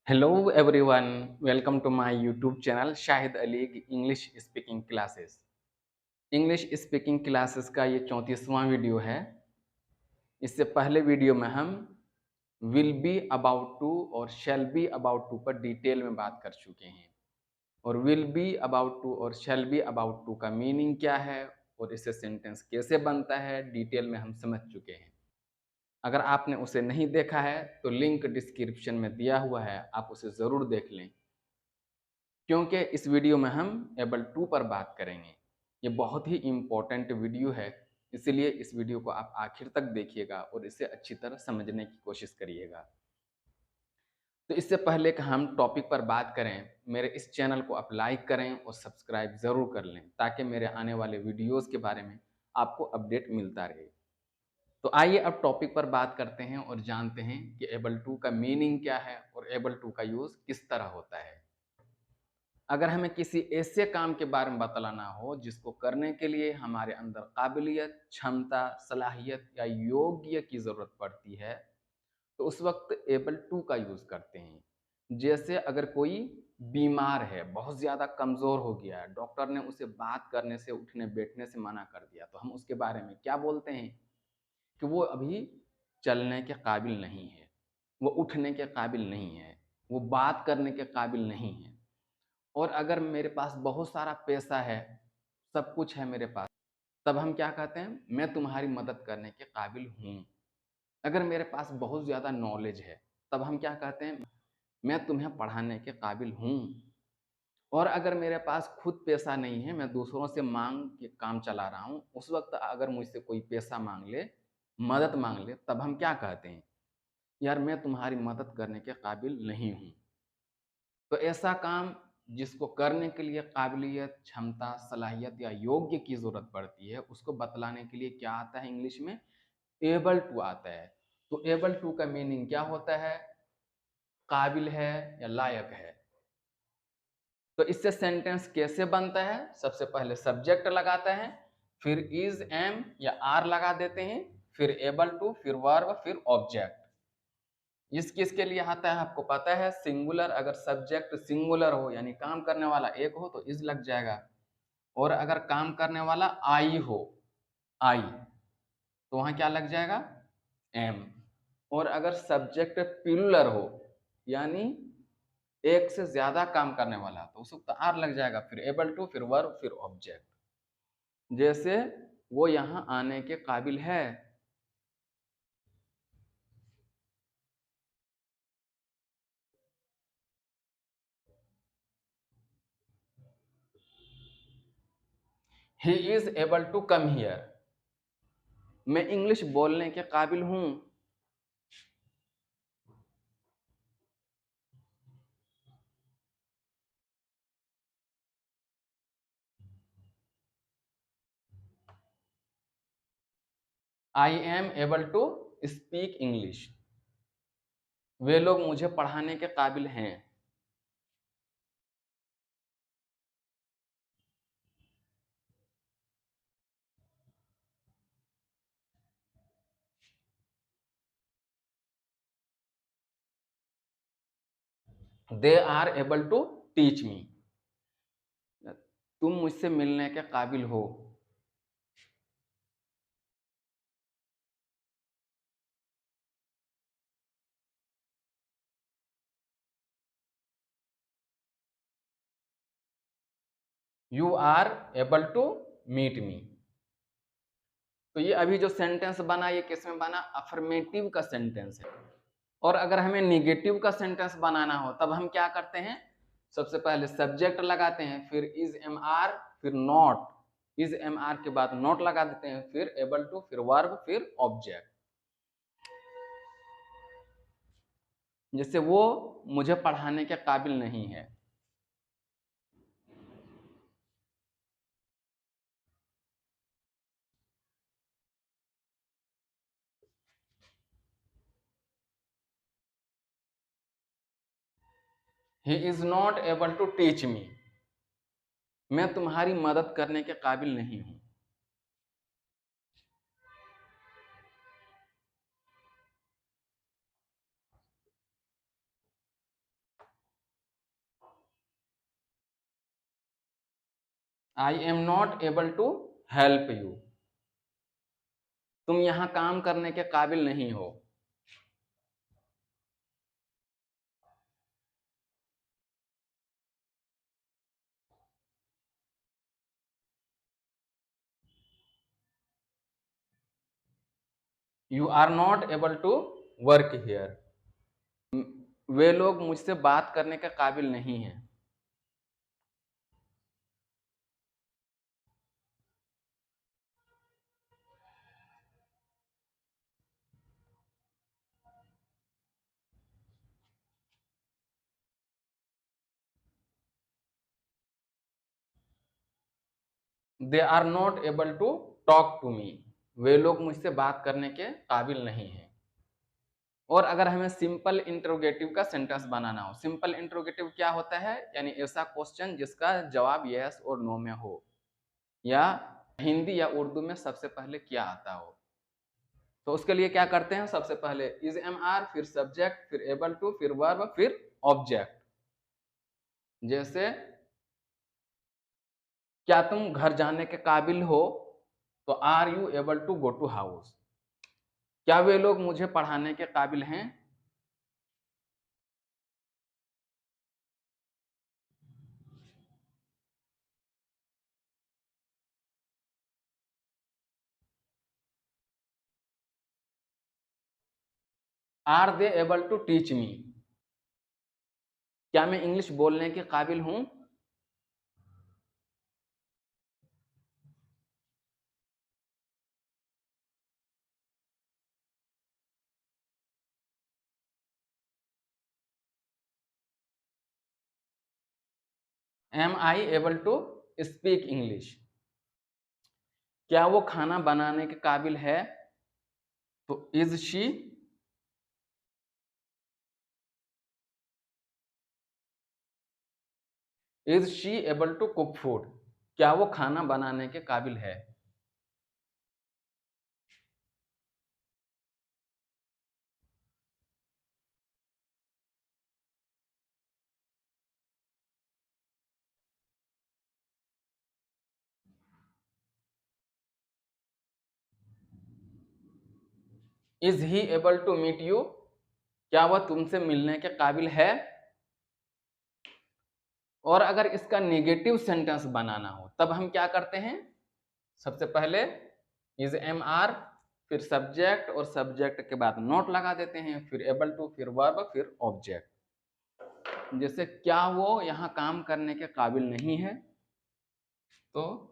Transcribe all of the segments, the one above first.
Hello everyone, welcome to my YouTube channel Shahid Ali English speaking classes. English speaking classes का ये 34वां video है। इससे पहले वीडियो में हम विल बी अबाउट टू और शैल बी अबाउट टू पर डिटेल में बात कर चुके हैं और विल बी अबाउट टू और शैल बी अबाउट टू का मीनिंग क्या है और इससे सेंटेंस कैसे बनता है डिटेल में हम समझ चुके हैं। अगर आपने उसे नहीं देखा है तो लिंक डिस्क्रिप्शन में दिया हुआ है, आप उसे ज़रूर देख लें क्योंकि इस वीडियो में हम एबल टू पर बात करेंगे। ये बहुत ही इम्पोर्टेंट वीडियो है, इसीलिए इस वीडियो को आप आखिर तक देखिएगा और इसे अच्छी तरह समझने की कोशिश करिएगा। तो इससे पहले कि हम टॉपिक पर बात करें, मेरे इस चैनल को आप लाइक करें और सब्सक्राइब ज़रूर कर लें ताकि मेरे आने वाले वीडियोज़ के बारे में आपको अपडेट मिलता रहे। तो आइए अब टॉपिक पर बात करते हैं और जानते हैं कि एबल टू का मीनिंग क्या है और एबल टू का यूज़ किस तरह होता है। अगर हमें किसी ऐसे काम के बारे में बतलाना हो जिसको करने के लिए हमारे अंदर काबिलियत, क्षमता, सलाहियत या योग्य की ज़रूरत पड़ती है, तो उस वक्त एबल टू का यूज़ करते हैं। जैसे अगर कोई बीमार है, बहुत ज़्यादा कमज़ोर हो गया है, डॉक्टर ने उसे बात करने से, उठने बैठने से मना कर दिया, तो हम उसके बारे में क्या बोलते हैं कि वो अभी चलने के काबिल नहीं है, वो उठने के काबिल नहीं है, वो बात करने के काबिल नहीं है। और अगर मेरे पास बहुत सारा पैसा है, सब कुछ है मेरे पास, तब हम क्या कहते हैं, मैं तुम्हारी मदद करने के काबिल हूँ। अगर मेरे पास बहुत ज़्यादा नॉलेज है, तब हम क्या कहते हैं, मैं तुम्हें पढ़ाने के काबिल हूँ। और अगर मेरे पास खुद पैसा नहीं है, मैं दूसरों से माँग के काम चला रहा हूँ, उस वक़्त अगर मुझसे कोई पैसा माँग ले, मदद माँग ले, तब हम क्या कहते हैं, यार मैं तुम्हारी मदद करने के काबिल नहीं हूँ। तो ऐसा काम जिसको करने के लिए काबिलियत, क्षमता, सलाहियत या योग्य की ज़रूरत पड़ती है, उसको बतलाने के लिए क्या आता है इंग्लिश में? एबल टू आता है। तो एबल टू का मीनिंग क्या होता है? काबिल है या लायक है। तो इससे सेंटेंस कैसे बनता है? सबसे पहले सब्जेक्ट लगाता है, फिर इज़, एम या आर लगा देते हैं, फिर एबल टू, फिर वर्ब, फिर ऑब्जेक्ट। इस किसके लिए आता है आपको पता है? सिंगुलर, अगर सब्जेक्ट सिंगुलर हो यानी काम करने वाला एक हो तो इज लग जाएगा, और अगर काम करने वाला आई हो, आई, तो वहां क्या लग जाएगा? एम। और अगर सब्जेक्ट प्लूरल हो यानी एक से ज्यादा काम करने वाला तो उस वक्त आर लग जाएगा, फिर एबल टू, फिर वर्ब, फिर ऑब्जेक्ट। जैसे वो यहां आने के काबिल है। He is able to come here. मैं इंग्लिश बोलने के काबिल हूं। I am able to speak English. वे लोग मुझे पढ़ाने के काबिल हैं। They are able to teach me. तुम मुझसे मिलने के काबिल हो। You are able to meet me. तो ये अभी जो सेंटेंस बना, ये किस में बना? अफर्मेटिव का सेंटेंस है। और अगर हमें निगेटिव का सेंटेंस बनाना हो तब हम क्या करते हैं? सबसे पहले सब्जेक्ट लगाते हैं, फिर इज एम आर, फिर नॉट, इज एम आर के बाद नॉट लगा देते हैं, फिर एबल टू, फिर वर्ब, फिर ऑब्जेक्ट। जैसे वो मुझे पढ़ाने के काबिल नहीं है। He is not able to teach मी। मैं तुम्हारी मदद करने के काबिल नहीं हूं। I am not able to help you, तुम यहां काम करने के काबिल नहीं हो। You are not able to work here, वे लोग मुझसे बात करने के काबिल नहीं हैं। They are not able to talk to me, वे लोग मुझसे बात करने के काबिल नहीं हैं। और अगर हमें सिंपल इंट्रोगेटिव का सेंटेंस बनाना हो, सिंपल इंट्रोगेटिव क्या होता है, यानी ऐसा क्वेश्चन जिसका जवाब यस और नो में हो, या हिंदी या उर्दू में सबसे पहले क्या आता हो। तो उसके लिए क्या करते हैं, सबसे पहले इज एम आर, फिर सब्जेक्ट, फिर एबल टू, फिर वर्ब, फिर ऑब्जेक्ट। जैसे क्या तुम घर जाने के काबिल हो, तो are you able to go to house. क्या वे लोग मुझे पढ़ाने के काबिल हैं। Are they able to teach me, क्या मैं इंग्लिश बोलने के काबिल हूं। Am I able to speak English, क्या वो खाना बनाने के काबिल है, तो is she able to cook food, क्या वो खाना बनाने के काबिल है। Is he able to meet you, क्या वह तुमसे मिलने के काबिल है। और अगर इसका नेगेटिव सेंटेंस बनाना हो तब हम क्या करते हैं, सबसे पहले इज एम आर, फिर सब्जेक्ट, और सब्जेक्ट के बाद नॉट लगा देते हैं, फिर एबल टू, फिर वर्ब, फिर ऑब्जेक्ट। जैसे क्या वो यहाँ काम करने के काबिल नहीं है, तो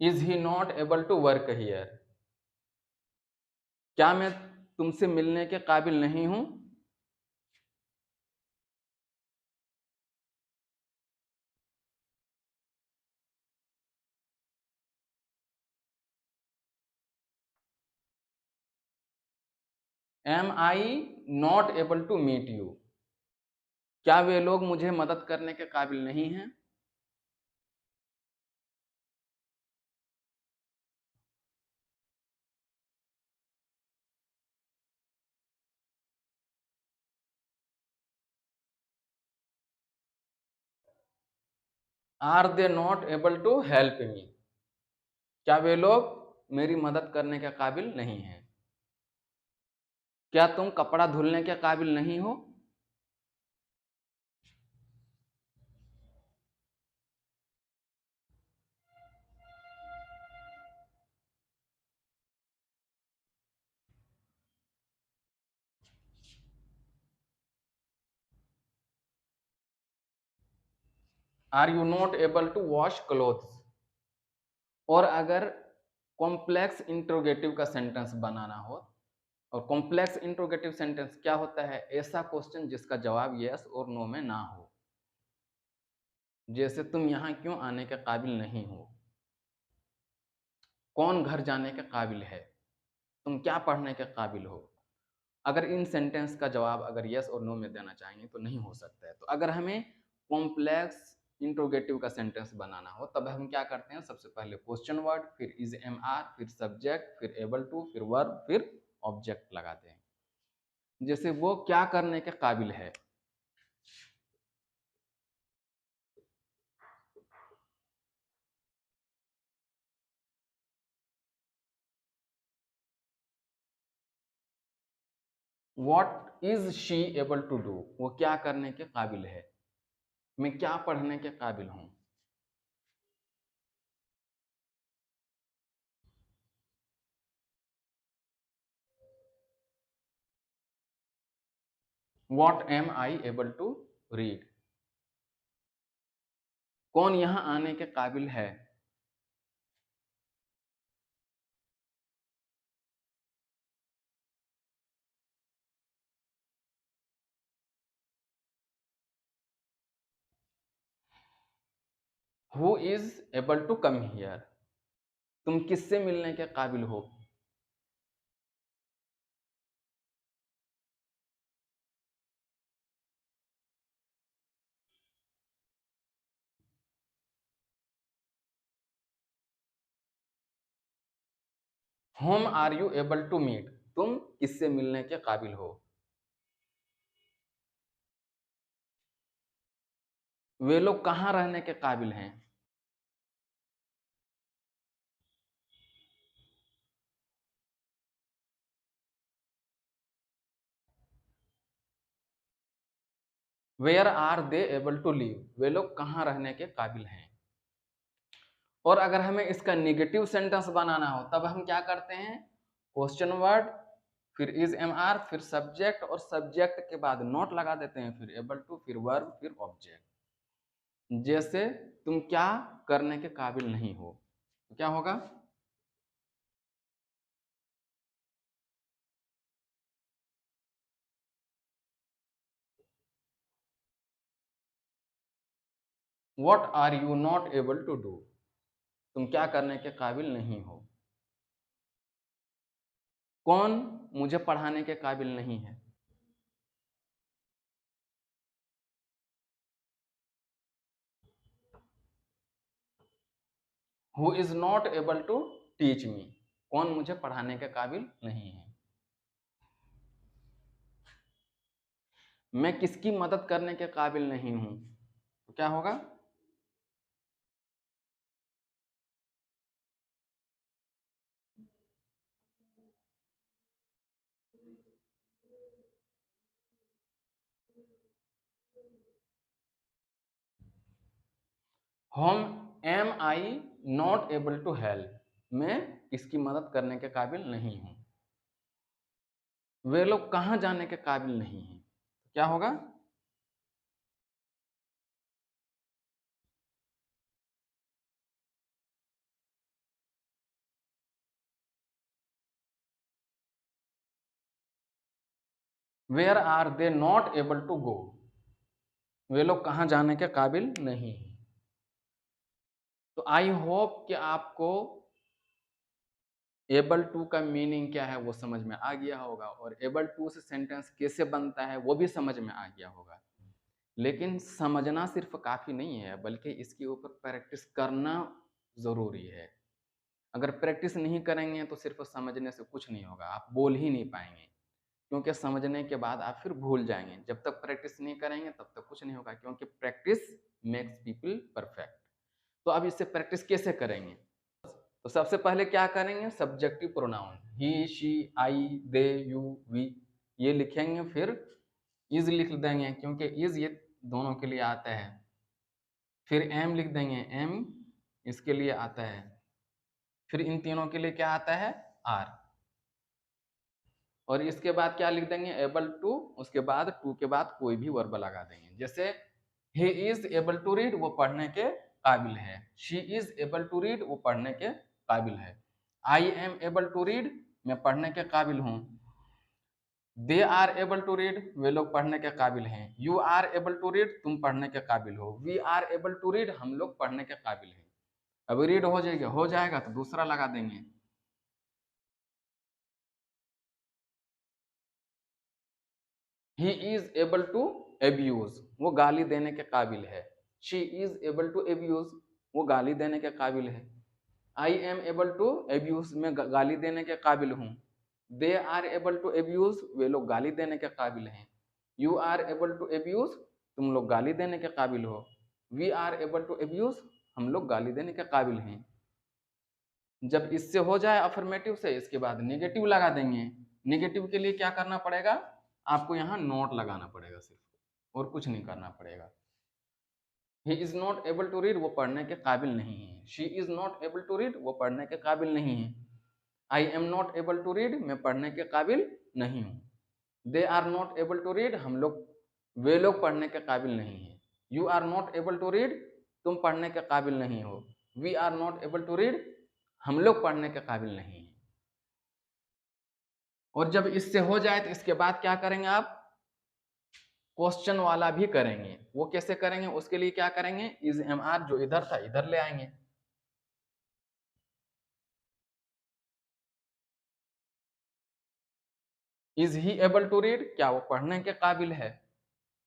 is he not able to work here, क्या मैं तुमसे मिलने के काबिल नहीं हूं। Am I not able to meet you, क्या वे लोग मुझे मदद करने के काबिल नहीं हैं। Are they not able to help me, क्या वे लोग मेरी मदद करने के काबिल नहीं हैं। क्या तुम कपड़ा धुलने के काबिल नहीं हो। Are you not able to wash clothes. और अगर कॉम्प्लेक्स इंट्रोगेटिव का सेंटेंस बनाना हो, और कॉम्प्लेक्स इंट्रोगेटिव सेंटेंस क्या होता है, ऐसा क्वेश्चन जिसका जवाब यस और नो में ना हो। जैसे तुम यहाँ क्यों आने के काबिल नहीं हो, कौन घर जाने के काबिल है, तुम क्या पढ़ने के काबिल हो। अगर इन सेंटेंस का जवाब अगर यस और नो में देना चाहेंगे तो नहीं हो सकता है। तो अगर हमें कॉम्प्लेक्स इंट्रोगेटिव का सेंटेंस बनाना हो, तब हम क्या करते हैं, सबसे पहले क्वेश्चन वर्ड, फिर इज एम आर, फिर सब्जेक्ट, फिर एबल टू, फिर वर्ब, फिर ऑब्जेक्ट लगाते हैं। जैसे वो क्या करने के काबिल है। What is she able to do? वो क्या करने के काबिल है। मैं क्या पढ़ने के काबिल हूँ। What am I able to read? कौन यहाँ आने के काबिल है। Who is able to come here? तुम किससे मिलने के काबिल हो। Whom are you able to meet? तुम किससे मिलने के काबिल हो। वे लोग कहाँ रहने के काबिल हैं। Where are they able to live? वे लोग कहाँ रहने के काबिल हैं। और अगर हमें इसका नेगेटिव सेंटेंस बनाना हो, तब हम क्या करते हैं, क्वेश्चन वर्ड, फिर इज एम आर, फिर सब्जेक्ट, और सब्जेक्ट के बाद नॉट लगा देते हैं, फिर एबल टू, फिर वर्ब, फिर ऑब्जेक्ट। जैसे तुम क्या करने के काबिल नहीं हो, तो क्या होगा। What are you not able to do? तुम क्या करने के काबिल नहीं हो। कौन मुझे पढ़ाने के काबिल नहीं है। Who is not able to teach me? कौन मुझे पढ़ाने के काबिल नहीं है। मैं किसकी मदद करने के काबिल नहीं हूं, तो क्या होगा। हम am I not able to help? मैं किसकी मदद करने के काबिल नहीं हूं। वे लोग कहां जाने के काबिल नहीं हैं, तो क्या होगा। Where are they not able to go? वे लोग कहां जाने के काबिल नहीं हैं। तो आई होप कि आपको एबल टू का मीनिंग क्या है वो समझ में आ गया होगा, और एबल टू से सेंटेंस कैसे बनता है वो भी समझ में आ गया होगा। लेकिन समझना सिर्फ काफी नहीं है, बल्कि इसके ऊपर प्रैक्टिस करना जरूरी है। अगर प्रैक्टिस नहीं करेंगे तो सिर्फ समझने से कुछ नहीं होगा, आप बोल ही नहीं पाएंगे, क्योंकि समझने के बाद आप फिर भूल जाएंगे। जब तक प्रैक्टिस नहीं करेंगे तब तक कुछ नहीं होगा, क्योंकि प्रैक्टिस मेक्स पीपल परफेक्ट। तो अब इससे प्रैक्टिस कैसे करेंगे। तो सबसे पहले क्या करेंगे, subjective pronoun he, she, I, they, you, we, ये लिखेंगे। फिर इज लिख देंगे, क्योंकि इज ये दोनों के लिए आता है। फिर एम लिख देंगे, एम इसके लिए आता है। फिर इन तीनों के लिए क्या आता है, आर। और इसके बाद क्या लिख देंगे, एबल टू, उसके बाद टू के बाद कोई भी वर्ब लगा देंगे। जैसे he is able to read, वो पढ़ने के काबिल है। She is able to read, वो पढ़ने के काबिल है। I am able to read, मैं पढ़ने के काबिल हूँ। They are able to read, वे लोग पढ़ने के काबिल हैं। You are able to read, तुम पढ़ने के काबिल हो। We are able to read, हम लोग पढ़ने के काबिल हैं। अभी रीड हो जाएगा तो दूसरा लगा देंगे। He is able to abuse, वो गाली देने के काबिल है। She is able to abuse, वो गाली देने के काबिल है। I am able to abuse, मैं गाली देने के काबिल हूँ। They are able to abuse, वे लोग गाली देने के काबिल हैं। You are able to abuse, तुम लोग गाली देने के काबिल हो। We are able to abuse, हम लोग गाली देने के काबिल हैं। जब इससे हो जाए अफर्मेटिव से, इसके बाद नेगेटिव लगा देंगे। नेगेटिव के लिए क्या करना पड़ेगा, आपको यहाँ नोट लगाना पड़ेगा सिर्फ, और कुछ नहीं करना पड़ेगा। He is not able to read, वो पढ़ने के काबिल नहीं है। She is not able to read, वो पढ़ने के काबिल नहीं है। I am not able to read, मैं पढ़ने के काबिल नहीं हूँ। They are not able to read, हम लोग, वे लोग पढ़ने के काबिल नहीं है। You are not able to read, तुम पढ़ने के काबिल नहीं हो। We are not able to read, हम लोग पढ़ने के काबिल नहीं है। और जब इससे हो जाए तो इसके बाद क्या करेंगे आप, क्वेश्चन वाला भी करेंगे। वो कैसे करेंगे, उसके लिए क्या करेंगे, इज एम आर जो इधर था इधर ले आएंगे। Is he able to read, क्या वो पढ़ने के काबिल है।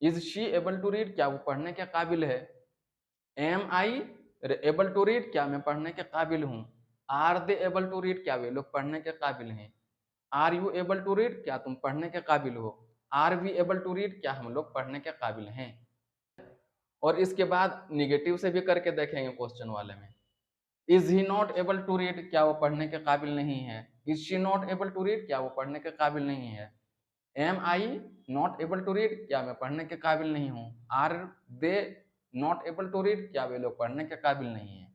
Is she able to read, क्या वो पढ़ने के काबिल है। Am I able to read, क्या मैं पढ़ने के काबिल हूँ। Are they able to read, क्या वे लोग पढ़ने के काबिल हैं। Are you able to read, क्या तुम पढ़ने के काबिल हो। Are we able to read, क्या हम लोग पढ़ने के काबिल हैं। और इसके बाद निगेटिव से भी करके देखेंगे क्वेश्चन वाले में। Is he not able to read, क्या वो पढ़ने के काबिल नहीं है। Is she not able to read, क्या वो पढ़ने के काबिल नहीं है। Am I not able to read, क्या मैं पढ़ने के काबिल नहीं हूँ। Are they not able to read, क्या वे लोग पढ़ने के काबिल नहीं है।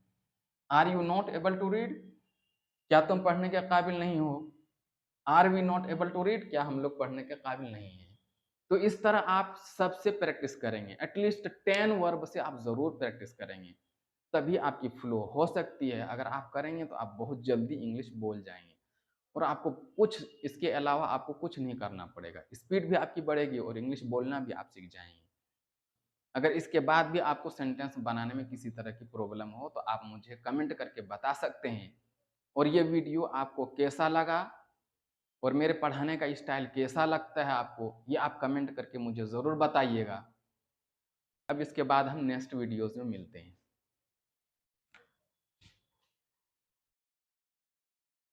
Are you not able to read, क्या तुम पढ़ने के काबिल नहीं हो। Are we not able to read, क्या हम लोग पढ़ने के काबिल नहीं है। तो इस तरह आप सबसे प्रैक्टिस करेंगे, एटलीस्ट 10 वर्ब से आप जरूर प्रैक्टिस करेंगे, तभी आपकी फ्लो हो सकती है। अगर आप करेंगे तो आप बहुत जल्दी इंग्लिश बोल जाएंगे, और आपको कुछ इसके अलावा आपको कुछ नहीं करना पड़ेगा। स्पीड भी आपकी बढ़ेगी और इंग्लिश बोलना भी आप सीख जाएंगे। अगर इसके बाद भी आपको सेंटेंस बनाने में किसी तरह की प्रॉब्लम हो तो आप मुझे कमेंट करके बता सकते हैं। और ये वीडियो आपको कैसा लगा और मेरे पढ़ाने का स्टाइल कैसा लगता है आपको, ये आप कमेंट करके मुझे ज़रूर बताइएगा। अब इसके बाद हम नेक्स्ट वीडियोज़ में मिलते हैं।